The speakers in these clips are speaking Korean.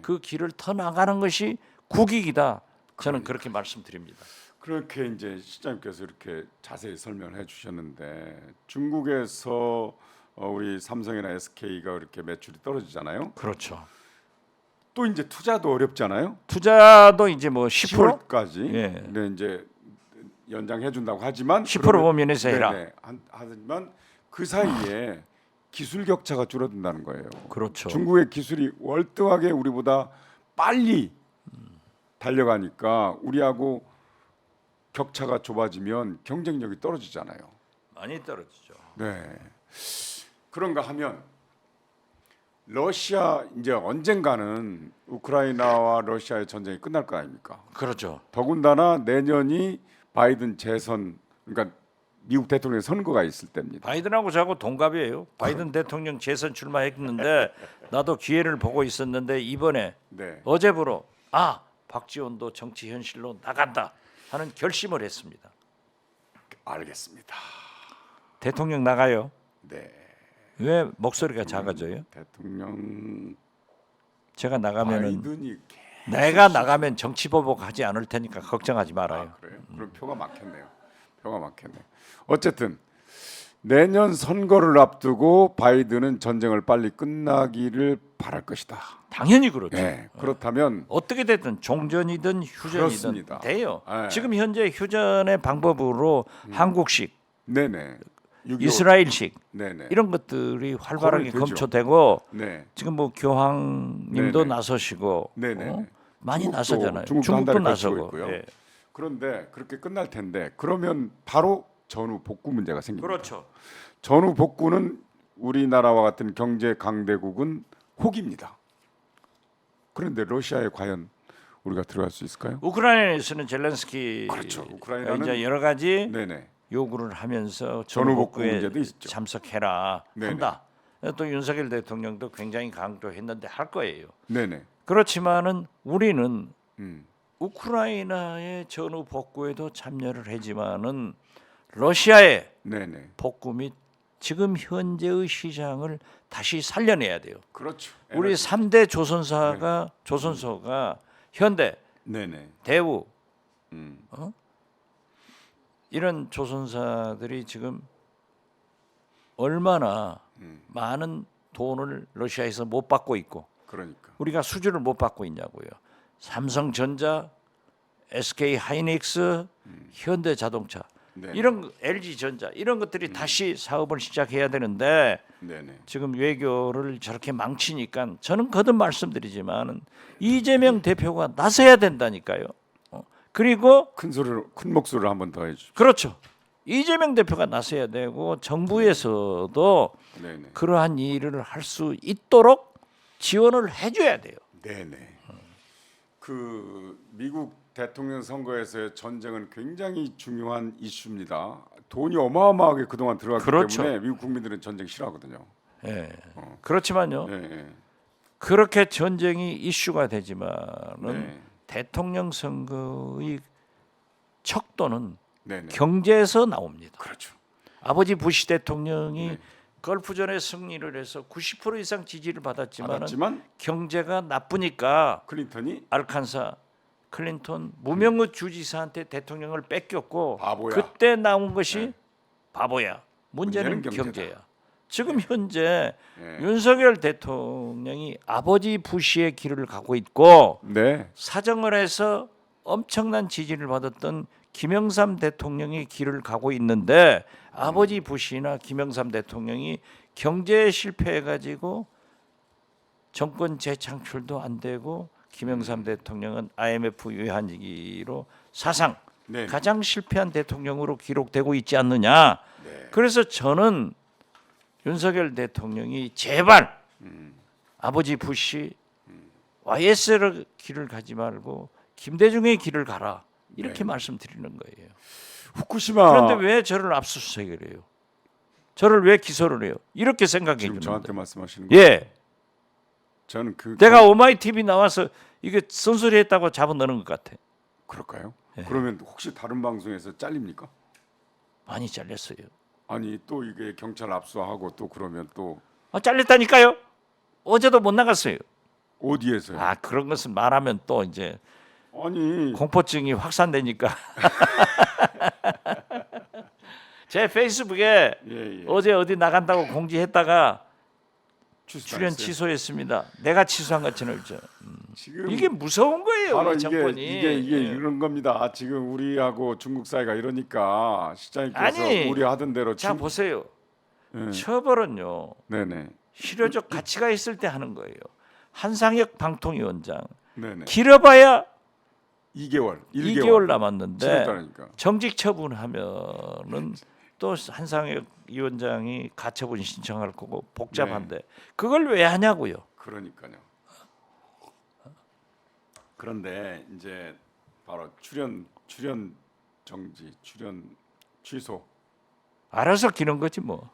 그 길을 터 나가는 것이 국익이다. 저는 그렇게 말씀드립니다. 그렇게 이제 시장님께서 이렇게 자세히 설명을 해주셨는데 중국에서 우리 삼성이나 SK가 이렇게 매출이 떨어지잖아요. 그렇죠. 또 이제 투자도 어렵잖아요. 투자도 이제 뭐 10%? 10월까지. 예. 네, 이제 연장해 준다고 하지만 10% 범위내에서 해라. 네네. 하지만 그 사이에 기술 격차가 줄어든다는 거예요. 그렇죠. 중국의 기술이 월등하게 우리보다 빨리 달려가니까 우리하고 격차가 좁아지면 경쟁력이 떨어지잖아요. 많이 떨어지죠. 네. 그런가 하면 러시아 이제 언젠가는 우크라이나와 러시아의 전쟁이 끝날 거 아닙니까? 그렇죠. 더군다나 내년이 바이든 재선, 그러니까 미국 대통령 선거가 있을 때입니다. 바이든하고 저하고 동갑이에요. 바이든 대통령 재선 출마했는데 나도 기회를 보고 있었는데 이번에 네. 어제부로 박지원도 정치 현실로 나간다 하는 결심을 했습니다. 알겠습니다. 대통령 나가요. 네. 왜 목소리가 작아져요? 대통령 제가 나가면은 바이든이 내가 나가면 정치 보복하지 않을 테니까 걱정하지 말아요. 그래요? 그럼 표가 막혔네요. 표가 막혔네요. 어쨌든 내년 선거를 앞두고 바이든은 전쟁을 빨리 끝나기를 바랄 것이다. 당연히 그렇죠. 네. 그렇다면 어떻게 됐든 종전이든 휴전이든 그렇습니다. 돼요. 네. 지금 현재 휴전의 방법으로 한국식, 네네. 6.25 이스라엘식 네네. 이런 것들이 활발하게 거의 되죠. 검토되고 네. 지금 뭐 교황님도 네네. 나서시고 네네. 많이 중국도, 나서잖아요. 중국도 한 달에 거치고 나서고. 있고요. 예. 그런데 그렇게 끝날 텐데 그러면 바로 전후 복구 문제가 생깁니다. 그렇죠. 전후 복구는 우리나라와 같은 경제 강대국은 혹입니다. 그런데 러시아에 과연 우리가 들어갈 수 있을까요? 우크라이나에서는 젤렌스키 그렇죠. 우크라이나는 이제 여러 가지 네네. 요구를 하면서 전후 복구 전후복구에 문제도 있죠. 참석해라 네네. 한다. 또 윤석열 대통령도 굉장히 강조했는데 할 거예요. 네네. 그렇지만은 우리는 음. 우크라이나의 전후 복구에도 참여를 하지만은 러시아의 네네. 복구 및 지금 현재의 시장을 다시 살려내야 돼요. 그렇죠. 우리 에너지. 3대 조선사가 조선소가 현대, 네네. 대우 음. 이런 조선사들이 지금 얼마나 많은 돈을 러시아에서 못 받고 있고 그러니까. 우리가 수주를 못 받고 있냐고요. 삼성전자, SK 하이닉스, 현대자동차 네네. 이런 LG전자 이런 것들이 다시 사업을 시작해야 되는데 네네. 지금 외교를 저렇게 망치니까 저는 거듭 말씀드리지만 이재명 대표가 나서야 된다니까요. 그리고 큰 목소리를 한번 더 해주죠. 그렇죠. 이재명 대표가 나서야 되고 정부에서도 네네. 그러한 일을 할 수 있도록 지원을 해줘야 돼요. 네네. 그 미국 대통령 선거에서의 전쟁은 굉장히 중요한 이슈입니다. 돈이 어마어마하게 그동안 들어갔기 그렇죠. 때문에 미국 국민들은 전쟁 싫어하거든요. 예. 그렇지만요. 네. 그렇게 전쟁이 이슈가 되지만은 네. 대통령 선거의 척도는 네네. 경제에서 나옵니다. 그렇죠. 아버지 부시 대통령이 네. 걸프전에 승리를 해서 90% 이상 지지를 받았지만 받았지만 경제가 나쁘니까 클린턴이 알칸사 클린턴 무명의 주지사한테 대통령을 뺏겼고 바보야. 그때 나온 것이 네. 바보야. 문제는 문제는 경제다. 경제야. 지금 현재 네. 윤석열 대통령이 아버지 부시의 길을 가고 있고 네. 사정을 해서 엄청난 지지를 받았던 김영삼 대통령이 길을 가고 있는데 아버지 부시나 김영삼 대통령이 경제에 실패해가지고 정권 재창출도 안 되고 김영삼 대통령은 IMF 외환위기로 사상 네. 가장 실패한 대통령으로 기록되고 있지 않느냐. 네. 그래서 저는 윤석열 대통령이 제발 아버지 부시 YS의 길을 가지 말고 김대중의 길을 가라 이렇게 네. 말씀드리는 거예요. 후쿠시마 그런데 왜 저를 압수수색을 해요? 저를 왜 기소를 해요? 이렇게 생각해 지금 주는데. 저한테 말씀하시는 거예요? 예, 저는 그 내가 오마이 TV 나와서 이게 쓴소리 했다고 잡아넣는 것 같아. 그럴까요? 예. 그러면 혹시 다른 방송에서 잘립니까? 많이 잘렸어요. 아니 또 이게 경찰 압수하고 또 그러면 또 잘렸다니까요. 어제도 못 나갔어요. 어디에서요? 아 그런 것은 말하면 또 이제 아니 공포증이 확산되니까. 제 페이스북에 예. 어제 어디 나간다고 공지했다가 출연 취소했어요. 취소했습니다. 내가 취소한 것처럼 있죠. 지금 이게 무서운 거예요. 바로 이 정권이. 이게 예. 이런 겁니다. 지금 우리하고 중국 사이가 이러니까 시장님께서 아니, 우려하던 대로 자 보세요. 예. 처벌은요. 네네 실효적 가치가 있을 때 하는 거예요. 한상혁 방통위원장 네네 길어봐야 2개월 2개월 남았는데 지냈다니까. 정직 처분하면은 또 한상혁 위원장이 가처분 신청할 거고 복잡한데 네. 그걸 왜 하냐고요. 그러니까요. 그런데 이제 바로 출연 정지, 출연 취소. 알아서 기는 거지 뭐.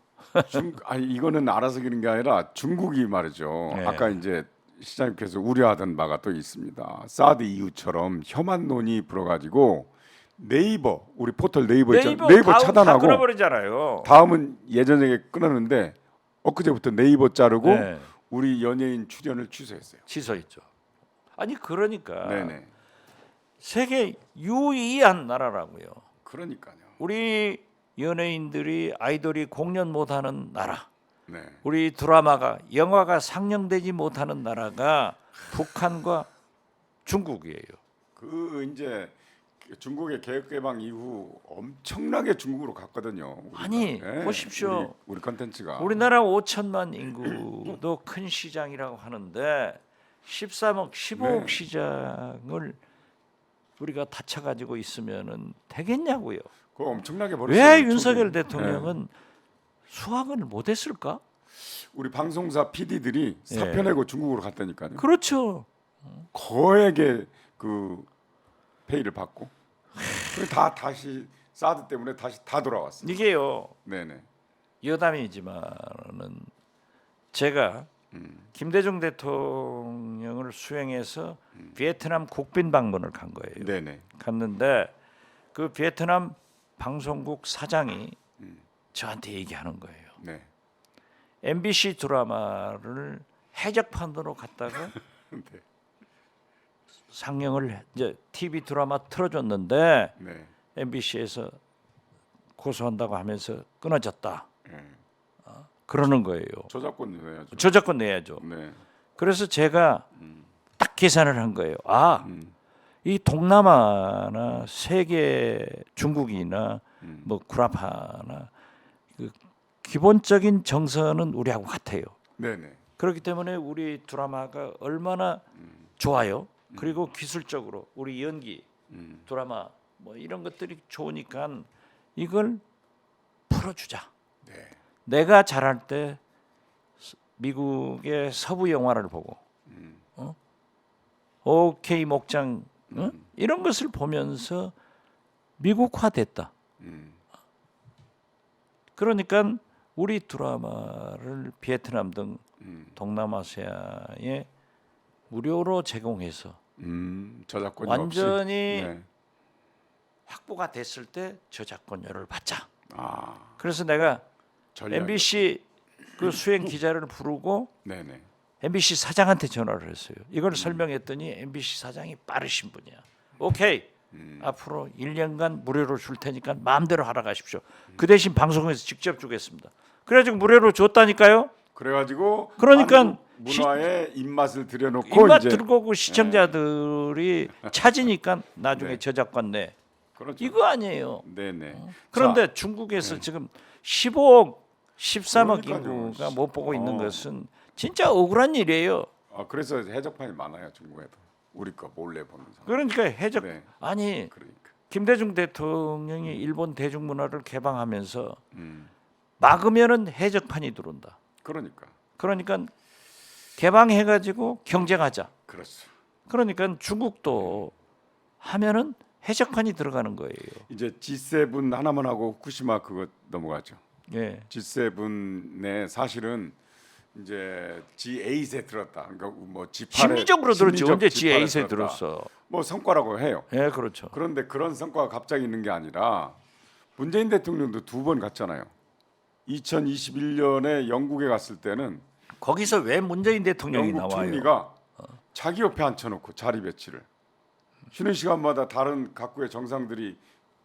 아니 이거는 알아서 기는 게 아니라 중국이 말이죠. 네. 아까 이제 시장님께서 우려하던 바가 또 있습니다. 사드 이후처럼 혐한론이 불어가지고 네이버 우리 포털 네이버 있잖아요. 네이버 다음 다 차단하고 끊어버리잖아요. 다음은 예전에 끊었는데 엊그제부터 네이버 자르고 네. 우리 연예인 출연을 취소했어요. 취소했죠. 아니 그러니까 네네. 세계 유의한 나라라고요. 그러니까요. 우리 연예인들이 아이돌이 공연 못하는 나라, 네. 우리 드라마가 영화가 상영되지 못하는 나라가 북한과 중국이에요. 그 이제 중국의 개혁 개방 이후 엄청나게 중국으로 갔거든요. 우리가. 아니, 네, 보십시오. 우리 컨텐츠가 우리나라 5천만 인구도 큰 시장이라고 하는데 13억, 15억 네. 시장을 우리가 다쳐가지고 있으면은 되겠냐고요. 그거 엄청나게 벌었어요. 왜 윤석열 초기에. 대통령은 수학을 못했을까? 우리 방송사 PD들이 사표 내고 중국으로 갔다니까요. 그렇죠. 거액의 그 페이를 받고 그리고 다시 사드 때문에 다시 다 돌아왔어요. 이게요. 네네. 여담이지만은 제가 김대중 대통령을 수행해서 베트남 국빈 방문을 간 거예요. 네네. 갔는데 그 베트남 방송국 사장이 저한테 얘기하는 거예요. 네. MBC 드라마를 해적판으로 갔다가 네. 상영을 이제 TV 드라마 틀어줬는데 네. MBC에서 고소한다고 하면서 끊어졌다. 네. 그러는 거예요. 저작권 내야죠. 저작권 내야죠. 네. 그래서 제가 딱 계산을 한 거예요. 이 동남아나 세계 중국이나 뭐 구라파나 그 기본적인 정서는 우리하고 같아요. 네네. 그렇기 때문에 우리 드라마가 얼마나 좋아요. 그리고 기술적으로 우리 연기, 드라마 뭐 이런 것들이 좋으니까 이걸 풀어주자. 네. 내가 잘할 때 미국의 서부 영화를 보고 오케이 목장 이런 것을 보면서 미국화됐다. 그러니까 우리 드라마를 베트남 등 동남아시아에 무료로 제공해서 저작권이 완전히 없이. 네. 확보가 됐을 때 저작권료를 받자. 아, 그래서 내가 전략이. MBC 그 수행 기자를 부르고 네네. MBC 사장한테 전화를 했어요. 이걸 설명했더니 MBC 사장이 빠르신 분이야. 오케이. 앞으로 1년간 무료로 줄 테니까 마음대로 하라 가십시오. 그 대신 방송에서 직접 주겠습니다. 그래가지고 무료로 줬다니까요. 그래가지고 그러니까 한국 문화에 입맛을 들여놓고 입맛 이제 들고 그 시청자들이 찾으니까 나중에 네. 저작권 내. 그렇죠. 이거 아니에요. 네네. 그런데 중국에서 지금 15억, 13억 그러니까요. 인구가 못 보고 있는 것은 진짜 억울한 일이에요. 그래서 해적판이 많아요 중국에도. 우리 거 몰래 보면서. 그러니까 해적 네. 아니 그러니까. 김대중 대통령이 일본 대중문화를 개방하면서 막으면은 해적판이 들어온다. 그러니까 개방해가지고 경쟁하자. 그렇죠. 그러니까 중국도 하면은 해적판이 들어가는 거예요. 이제 G7 하나만 하고 후쿠시마 그거 넘어가죠. 예. G7에 사실은 이제 G8에 들었다. 그러니까 뭐 G8에 심리적으로 들었지. 언제 G8에 G8에 들었어? 뭐 성과라고 해요. 예, 그렇죠. 그런데 그런 성과가 갑자기 있는 게 아니라 문재인 대통령도 2번 갔잖아요. 2021년에 영국에 갔을 때는 거기서 왜 문재인 대통령이 영국 나와요? 총리가 자기 옆에 앉혀놓고 자리 배치를 쉬는 시간마다 다른 각국의 정상들이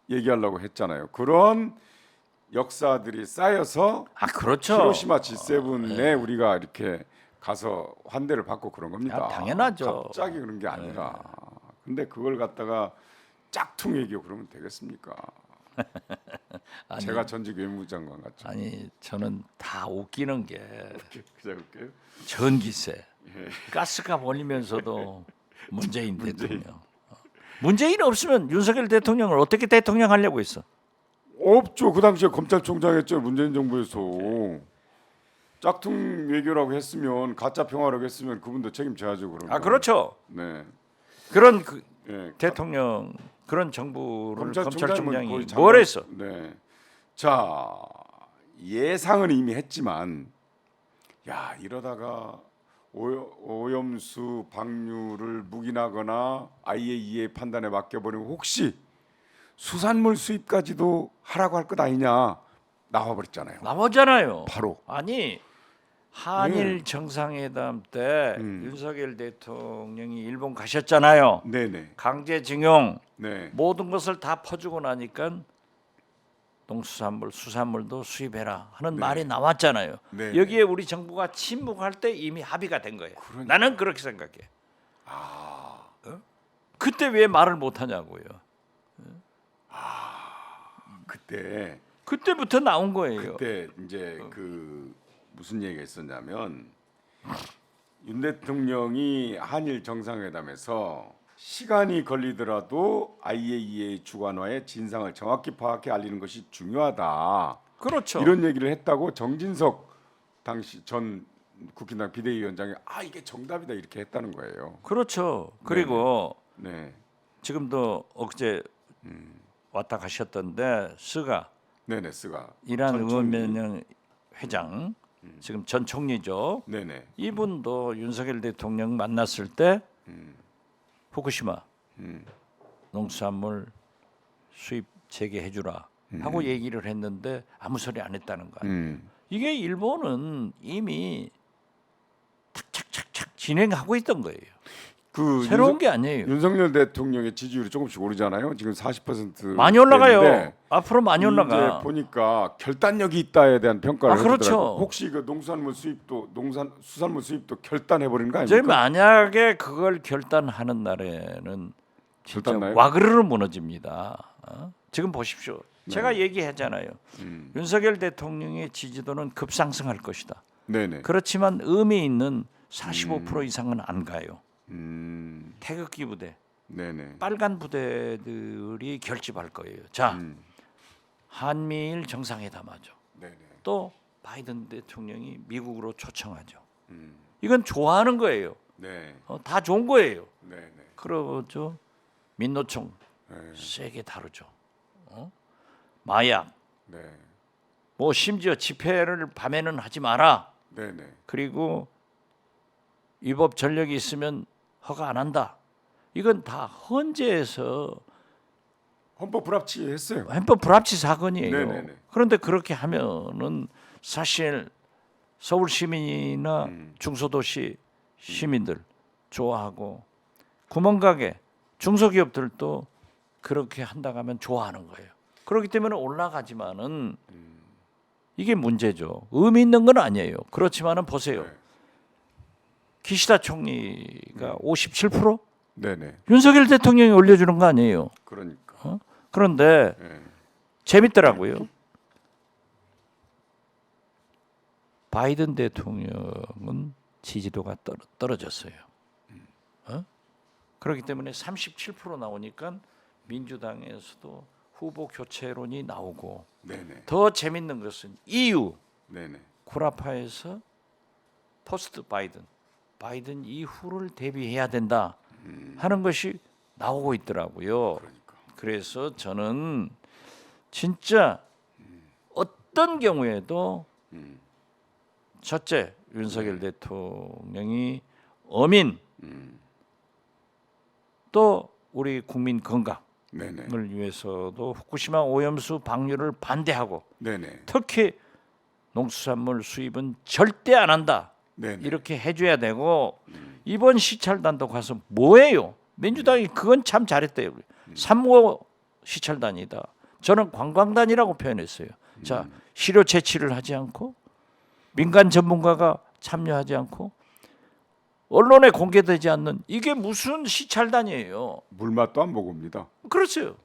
얘기하려고 했잖아요. 그런 역사들이 쌓여서 그렇죠. 히로시마 G7에 우리가 이렇게 가서 환대를 받고 그런 겁니다. 당연하죠. 갑자기 그런 게 아니라. 근데 그걸 갖다가 짝퉁 외교 그러면 되겠습니까? 아니, 제가 전직 외무장관 같죠. 아니 저는 다 웃기는 게 그냥 웃겨요. 전기세, 가스값 올리면서도 문재인 대통령. 문재인 없으면 윤석열 대통령을 어떻게 대통령 하려고 했어? 없죠. 그 당시에 검찰총장했죠. 문재인 정부에서 짝퉁 외교라고 했으면 가짜 평화라고 했으면 그분도 책임져야죠. 그러면. 그렇죠. 네. 그런 예. 대통령 그런 정부를 검찰총장이 거의 뭘 했어? 네. 자 예상은 이미 했지만 야 이러다가 오염수 방류를 묵인하거나 IAEA 판단에 맡겨버리면 혹시 수산물 수입까지도 하라고 할 것 아니냐 나와버렸잖아요. 나오잖아요. 바로. 아니 한일 네. 정상회담 때 윤석열 대통령이 일본 가셨잖아요. 네네. 강제징용 네. 모든 것을 다 퍼주고 나니까 농수산물, 수산물도 수입해라 하는 말이 나왔잖아요. 네. 여기에 우리 정부가 침묵할 때 이미 합의가 된 거예요. 나는 그렇게 생각해. 그때 왜 말을 못 하냐고요. 그때부터 나온 거예요. 그때 이제 그 무슨 얘기가 있었냐면 윤 대통령이 한일 정상회담에서 시간이 걸리더라도 IAEA 주관화의 진상을 정확히 파악해 알리는 것이 중요하다. 그렇죠. 이런 얘기를 했다고 정진석 당시 전 국힘당 비대위원장이 이게 정답이다 이렇게 했다는 거예요. 그렇죠. 그리고 네, 지금도 어제 왔다 가셨던데 스가 네네 스가 이란 전 총리. 의원회장 회장 지금 전 총리죠. 네네. 이분도 윤석열 대통령 만났을 때 후쿠시마 농수산물 수입 재개해주라 하고 얘기를 했는데 아무 소리 안 했다는 거예요. 이게 일본은 이미 착착착착 진행하고 있던 거예요. 그 새로운 게 아니에요. 윤석열 대통령의 지지율이 조금씩 오르잖아요. 지금 40% 많이 올라가요. 되는데 앞으로 많이 올라가. 이제 보니까 결단력이 있다에 대한 평가를 그렇죠. 해주더라고요. 혹시 그 농수산물 수입도 수산물 수입도 결단해 버리는 거 이제 아닙니까? 만약에 그걸 결단하는 날에는 진짜 결단나요? 와그르르 무너집니다. 지금 보십시오. 제가 얘기했잖아요. 윤석열 대통령의 지지도는 급상승할 것이다. 네네. 그렇지만 의미 있는 45% 이상은 안 가요. 음, 태극기 부대, 네네. 빨간 부대들이 결집할 거예요. 자, 한미일 정상회담하죠. 네네. 또 바이든 대통령이 미국으로 초청하죠. 이건 좋아하는 거예요. 네. 다 좋은 거예요. 네네. 그러죠. 민노총 네. 세게 다루죠. 마약, 네. 뭐 심지어 집회를 밤에는 하지 마라. 네네. 그리고 위법 전력이 있으면 허가 안 한다. 이건 다 헌재에서 헌법 불합치했어요. 헌법 불합치 사건이에요. 네네네. 그런데 그렇게 하면은 사실 서울 시민이나 중소도시 시민들 좋아하고 구멍가게 중소기업들도 그렇게 한다고 하면 좋아하는 거예요. 그렇기 때문에 올라가지만은 이게 문제죠. 의미 있는 건 아니에요. 그렇지만은 보세요. 네. 기시다 총리가 57% 네네. 윤석열 대통령이 올려주는 거 아니에요. 그러니까. 그런데 네. 재밌더라고요. 바이든 대통령은 지지도가 떨어졌어요. 그렇기 때문에 37% 나오니까 민주당에서도 후보 교체론이 나오고 네네. 더 재밌는 것은 EU 네네. 쿠라파에서 포스트 바이든 이후를 대비해야 된다 하는 것이 나오고 있더라고요. 그러니까. 그래서 저는 진짜 어떤 경우에도 첫째 윤석열 대통령이 어민 또 우리 국민 건강을 네네. 위해서도 후쿠시마 오염수 방류를 반대하고 네네. 특히 농수산물 수입은 절대 안 한다. 네네. 이렇게 해줘야 되고 이번 시찰단도 가서 뭐예요? 민주당이 그건 참 잘했대요. 3호 시찰단이다. 저는 관광단이라고 표현했어요. 자, 실효 채취를 하지 않고 민간 전문가가 참여하지 않고 언론에 공개되지 않는 이게 무슨 시찰단이에요? 물맛도 안 보고 옵니다. 그렇죠.